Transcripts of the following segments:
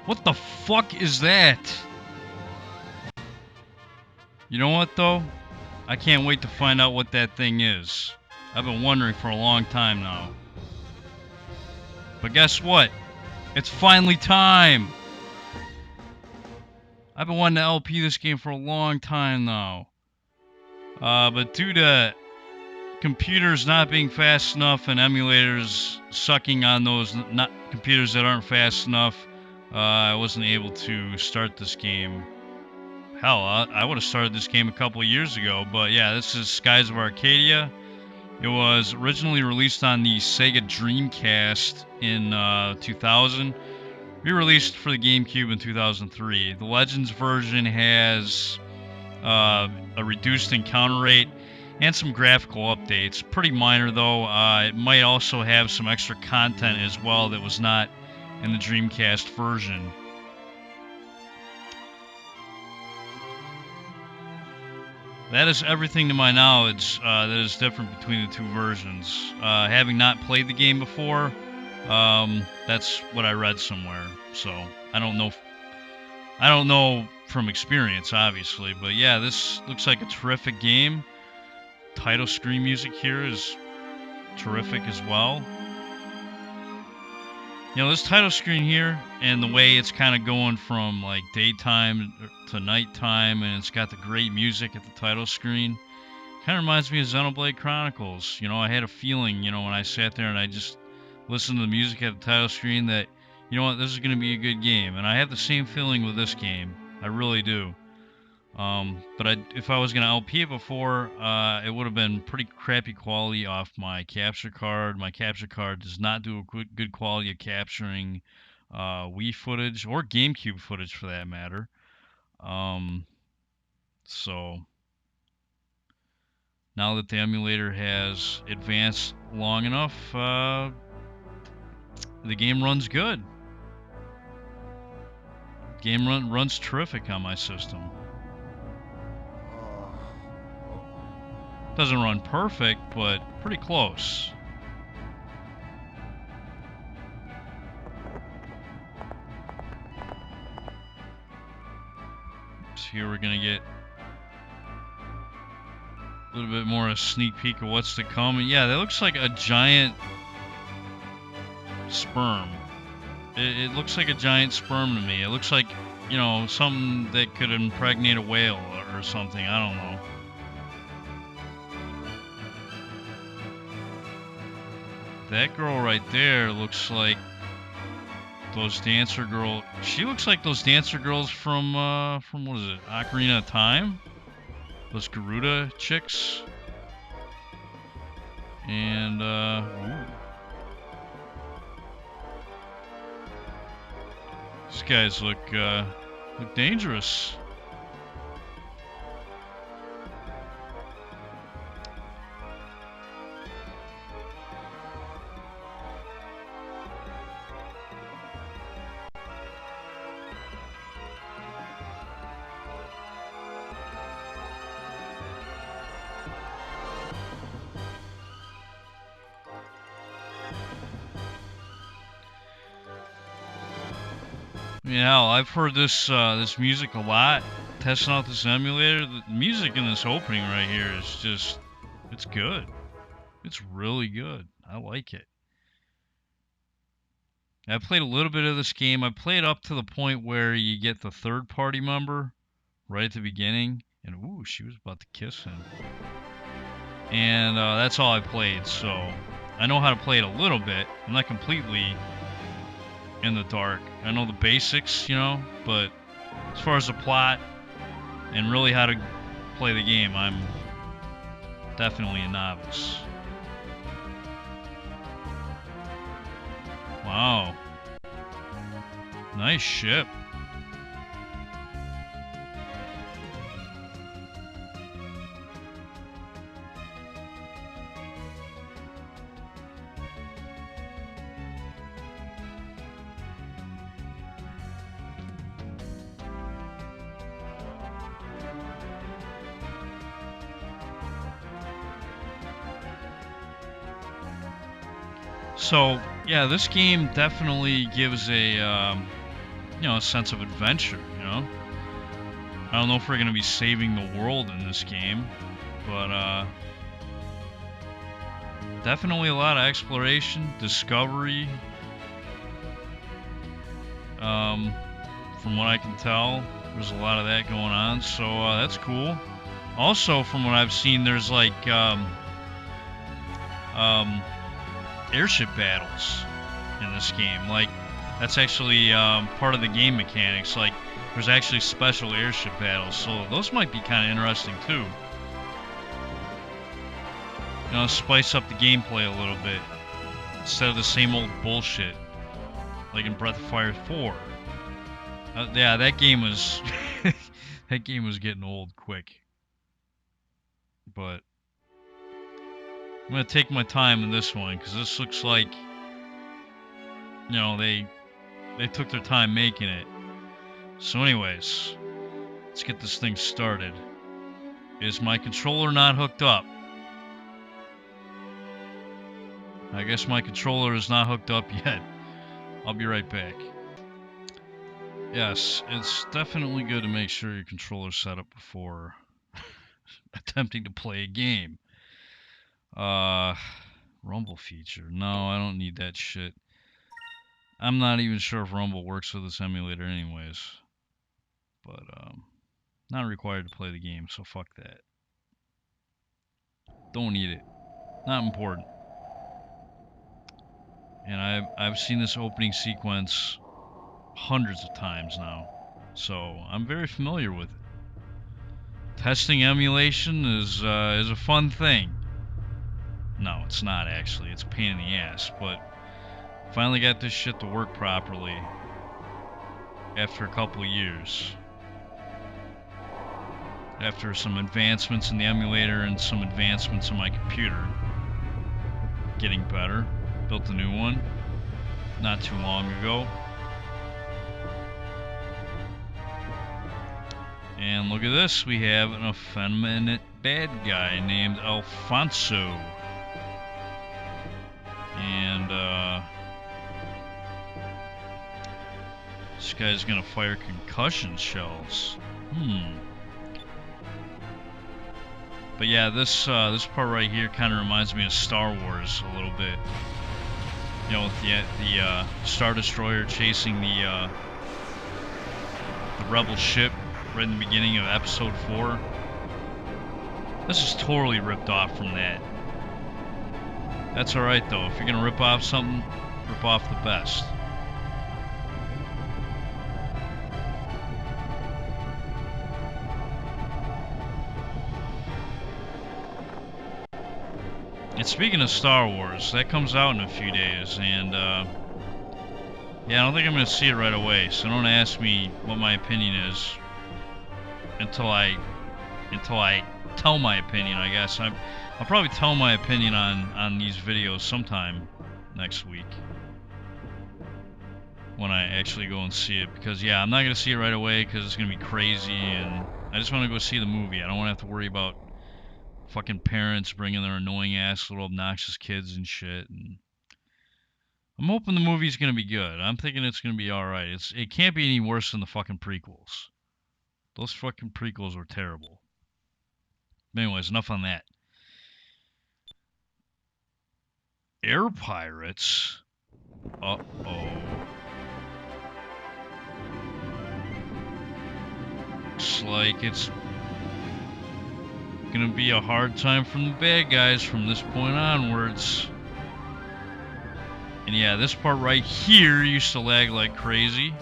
What the fuck is that? You know what, though? I can't wait to find out what that thing is. I've been wondering for a long time now. But guess what? It's finally time! I've been wanting to LP this game for a long time now. But due to computers not being fast enough and emulators sucking on those not computers that aren't fast enough, I wasn't able to start this game. Hell, I would have started this game a couple of years ago, but yeah, this is Skies of Arcadia. It was originally released on the Sega Dreamcast in 2000, re-released for the GameCube in 2003. The Legends version has a reduced encounter rate and some graphical updates. Pretty minor though. It might also have some extra content as well that was not in the Dreamcast version. That is everything to my knowledge that is different between the two versions. Having not played the game before, that's what I read somewhere. So I don't know from experience, obviously, but yeah, this looks like a terrific game. Title screen music here is terrific as well. You know, this title screen here and the way it's kind of going from like daytime to nighttime, and it's got the great music at the title screen, kind of reminds me of Xenoblade Chronicles. You know, I had a feeling, you know, when I sat there and I just listened to the music at the title screen that, you know what, this is going to be a good game. And I have the same feeling with this game. I really do. But if I was going to LP it before, it would have been pretty crappy quality off my capture card. My capture card does not do a good quality of capturing Wii footage or GameCube footage for that matter. So now that the emulator has advanced long enough, the game runs good. Game runs terrific on my system. Doesn't run perfect, but pretty close. So here we're gonna get a little bit more a sneak peek of what's to come. And yeah, that looks like a giant sperm. It looks like a giant sperm to me. It looks like, you know, something that could impregnate a whale or something. I don't know. That girl right there looks like those dancer girl. She looks like those dancer girls from what is it? Ocarina of Time? Those Garuda chicks. And ooh. These guys look dangerous. Yeah, I've heard this this music a lot. Testing out this emulator, the music in this opening right here is just, it's good. It's really good. I like it. I played a little bit of this game. I played up to the point where you get the third party member right at the beginning, and ooh, she was about to kiss him. And that's all I played, so I know how to play it a little bit. I'm not completely in the dark. I know the basics, you know, but as far as the plot and really how to play the game, I'm definitely a novice. Wow. Nice ship. So, yeah, this game definitely gives a a sense of adventure, I don't know if we're going to be saving the world in this game, but definitely a lot of exploration, discovery, from what I can tell. There's a lot of that going on, so that's cool. Also, from what I've seen, there's like airship battles in this game. Like, that's actually part of the game mechanics. Like, there's actually special airship battles, so those might be kind of interesting too. Spice up the gameplay a little bit instead of the same old bullshit like in Breath of Fire 4. Yeah, that game was that game was getting old quick. But I'm gonna take my time in this one because this looks like they took their time making it. So anyways, let's get this thing started. Is my controller not hooked up? I guess my controller is not hooked up yet. I'll be right back. Yes, it's definitely good to make sure your controller's set up before attempting to play a game. Rumble feature. No, I don't need that shit. I'm not even sure if Rumble works with this emulator anyways. But, not required to play the game, so fuck that. Don't need it. Not important. And I've seen this opening sequence hundreds of times now, so I'm very familiar with it. Testing emulation is a fun thing. No, it's not actually. It's a pain in the ass, but finally got this shit to work properly after a couple of years. After some advancements in the emulator and some advancements in my computer. Getting better. Built a new one not too long ago. And look at this, we have an effeminate bad guy named Alfonso. And this guy's gonna fire concussion shells. But yeah, this part right here kind of reminds me of Star Wars a little bit. With the Star Destroyer chasing the Rebel ship right in the beginning of Episode 4. This is totally ripped off from that. That's alright though. If you're gonna rip off something, rip off the best. And speaking of Star Wars, that comes out in a few days, and yeah, I don't think I'm going to see it right away, so don't ask me what my opinion is until I tell my opinion, I guess. I'll probably tell my opinion on these videos sometime next week when I actually go and see it, because yeah, I'm not going to see it right away because it's going to be crazy, and I just want to go see the movie. I don't want to have to worry about fucking parents bringing their annoying ass little obnoxious kids and shit. And I'm hoping the movie's gonna be good. I'm thinking it's gonna be alright. It can't be any worse than the fucking prequels. Those fucking prequels were terrible. But anyways, enough on that. Air pirates? Uh-oh. Looks like it's gonna be a hard time from the bad guys from this point onwards. And yeah, this part right here used to lag like crazy.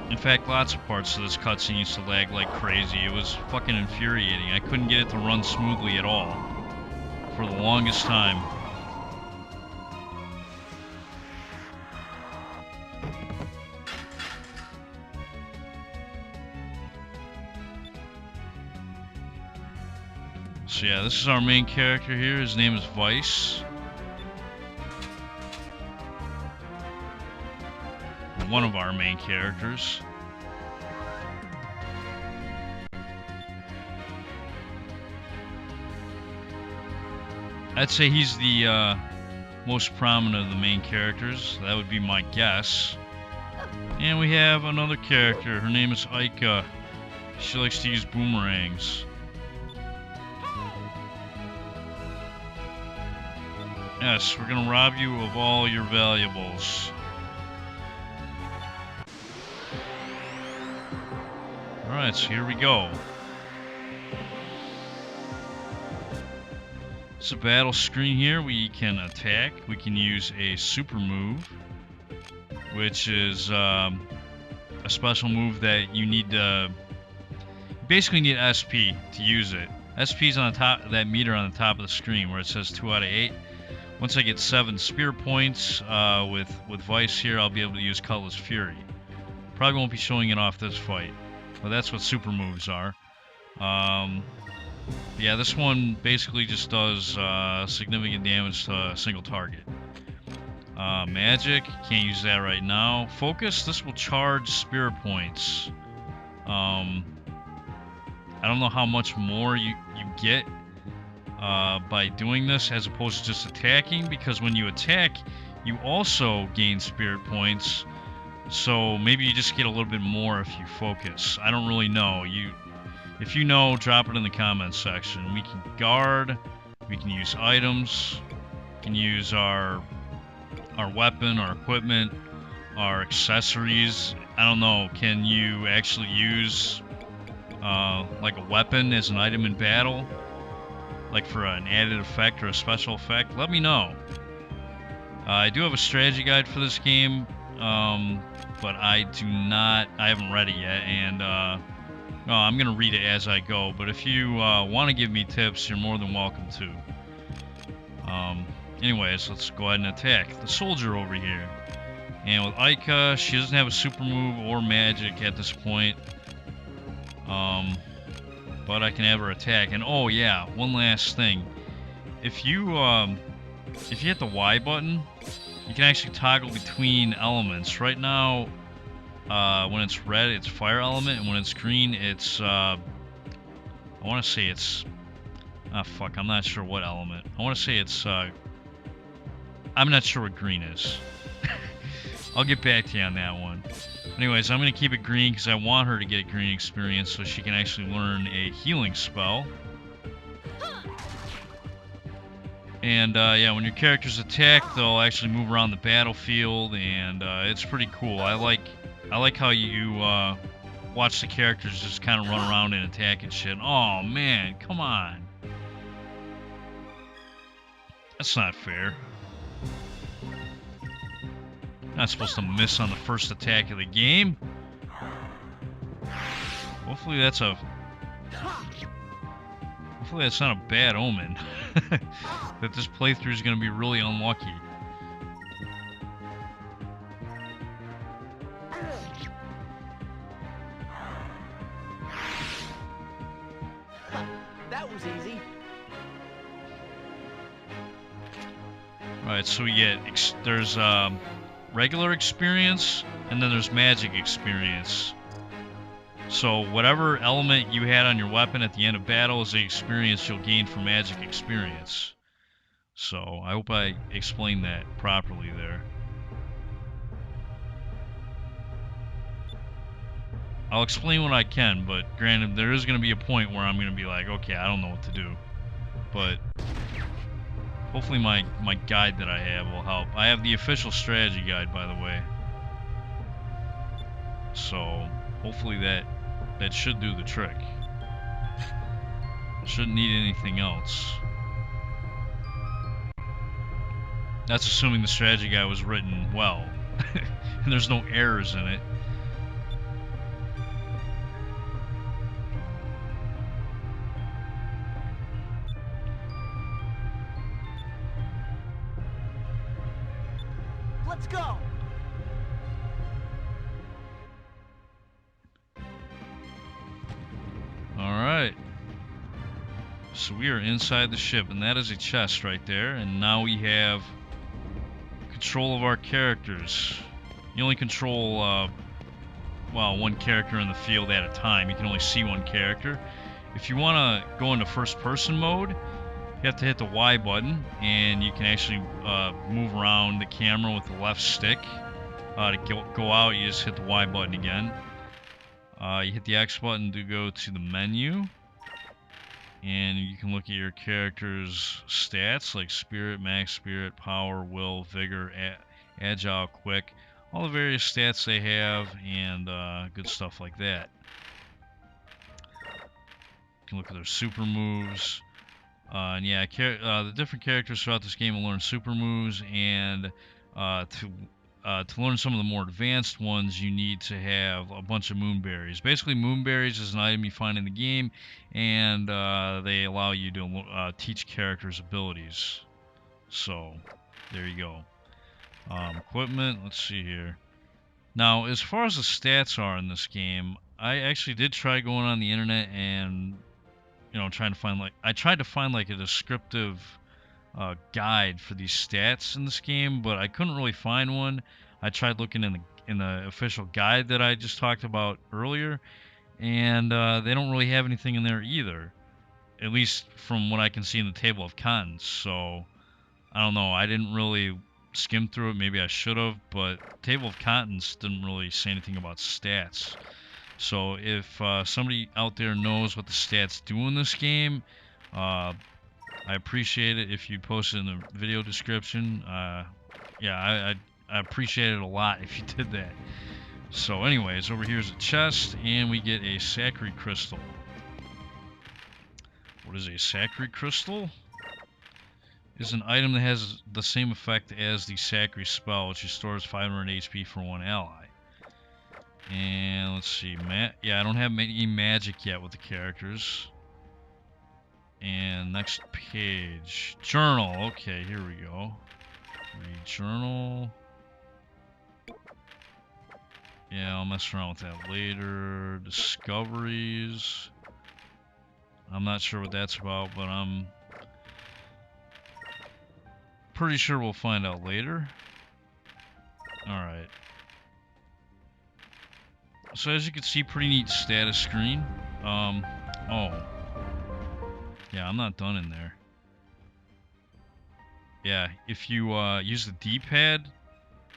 In fact, lots of parts of this cutscene used to lag like crazy. It was fucking infuriating. I couldn't get it to run smoothly at all for the longest time. So yeah, this is our main character here. His name is Vice. One of our main characters. I'd say he's the most prominent of the main characters. That would be my guess. And we have another character. Her name is Aika. She likes to use boomerangs. Yes, we're gonna rob you of all your valuables. Alright, so here we go. It's a battle screen here. We can attack. We can use a super move, which is a special move that you need to... You basically need SP to use it. SP is on the top, that meter on the top of the screen where it says 2 out of 8. Once I get 7 spear points with Vice here, I'll be able to use Cutlass Fury. Probably won't be showing it off this fight, but that's what super moves are. Yeah, this one basically just does significant damage to a single target. Magic, can't use that right now. Focus, this will charge spear points. I don't know how much more you get by doing this as opposed to just attacking, because when you attack, you also gain spirit points. So maybe you just get a little bit more if you focus. I don't really know. If you know, drop it in the comments section. We can guard, we can use items, we can use our weapon, our equipment, our accessories. I don't know, can you actually use like a weapon as an item in battle? Like for an added effect or a special effect? Let me know. I do have a strategy guide for this game, but I haven't read it yet, and I'm going to read it as I go, but if you want to give me tips, you're more than welcome to. Anyways, let's go ahead and attack the soldier over here. And with Aika, she doesn't have a super move or magic at this point. But I can have her attack. And oh yeah, one last thing. If you hit the Y button, you can actually toggle between elements. Right now, when it's red, it's fire element, and when it's green, it's I want to say it's I'm not sure what element. I want to say it's I'm not sure what green is. I'll get back to you on that one. Anyways, I'm going to keep it green because I want her to get green experience so she can actually learn a healing spell. And yeah, when your characters attack, they'll actually move around the battlefield, and it's pretty cool. I like how you watch the characters just kind of run around and attack and shit. Oh man, come on. That's not fair. Not supposed to miss on the first attack of the game. Hopefully that's not a bad omen. That this playthrough is going to be really unlucky. That was easy. Alright, so we get there's regular experience, and then there's magic experience. So whatever element you had on your weapon at the end of battle is the experience you'll gain from magic experience. So I hope I explained that properly there. I'll explain what I can, but granted, there is going to be a point where I'm going to be like, okay, I don't know what to do. But hopefully my guide that I have will help. I have the official strategy guide, by the way. So hopefully that should do the trick. Shouldn't need anything else. That's assuming the strategy guide was written well. And there's no errors in it. Let's go. Alright. So we are inside the ship, and that is a chest right there. And now we have control of our characters. You only control, well, one character in the field at a time. You can only see one character. If you want to go into first-person mode, you have to hit the Y button, and you can actually move around the camera with the left stick. To go out, you just hit the Y button again. You hit the X button to go to the menu. And you can look at your character's stats, like spirit, max spirit, power, will, vigor, agile, quick. All the various stats they have, and good stuff like that. You can look at their super moves. And yeah, the different characters throughout this game will learn super moves, and to learn some of the more advanced ones, you need to have a bunch of moonberries. Basically, moonberries is an item you find in the game, and they allow you to teach characters abilities. So, there you go. Equipment, let's see here. Now, as far as the stats are in this game, I actually did try going on the internet and trying to find I tried to find like a descriptive guide for these stats in this game, but I couldn't really find one. I tried looking in the official guide that I just talked about earlier, and they don't really have anything in there either, at least from what I can see in the table of contents. So I don't know. I didn't really skim through it. Maybe I should have, but table of contents didn't really say anything about stats. So if somebody out there knows what the stats do in this game, I appreciate it if you post it in the video description. Yeah, I appreciate it a lot if you did that. So anyways, over here is a chest, and we get a Sacred Crystal. What is a Sacred Crystal? Is an item that has the same effect as the Sacred spell, which restores 500 HP for one ally. And let's see, yeah, I don't have any magic yet with the characters. And next page, journal. Okay, here we go. Read journal. Yeah, I'll mess around with that later. Discoveries. I'm not sure what that's about, but I'm pretty sure we'll find out later. Alright. So as you can see, pretty neat status screen. Oh. Yeah, I'm not done in there. Yeah, if you use the D-pad,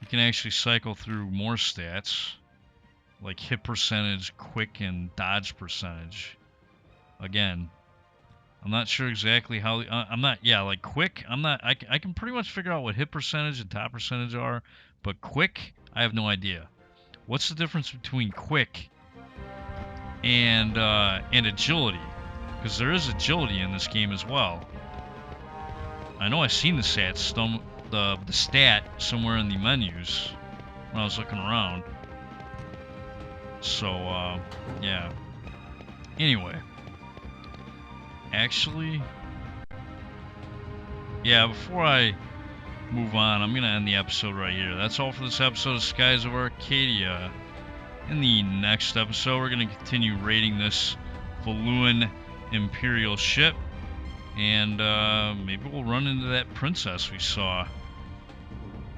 you can actually cycle through more stats, like hit percentage, quick, and dodge percentage. Again, I'm not sure exactly how. Like quick, I can pretty much figure out what hit percentage and top percentage are, but quick, I have no idea. What's the difference between quick and agility? Because there is agility in this game as well. I know I've seen the stat somewhere in the menus when I was looking around. So yeah. Anyway, actually, yeah. Before I move on, I'm gonna end the episode right here. That's all for this episode of Skies of Arcadia. In the next episode, we're gonna continue raiding this Valuan Imperial ship, and maybe we'll run into that princess we saw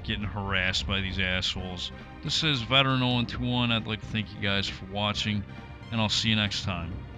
getting harassed by these assholes. This is Veteran 0121. I'd like to thank you guys for watching, and I'll see you next time.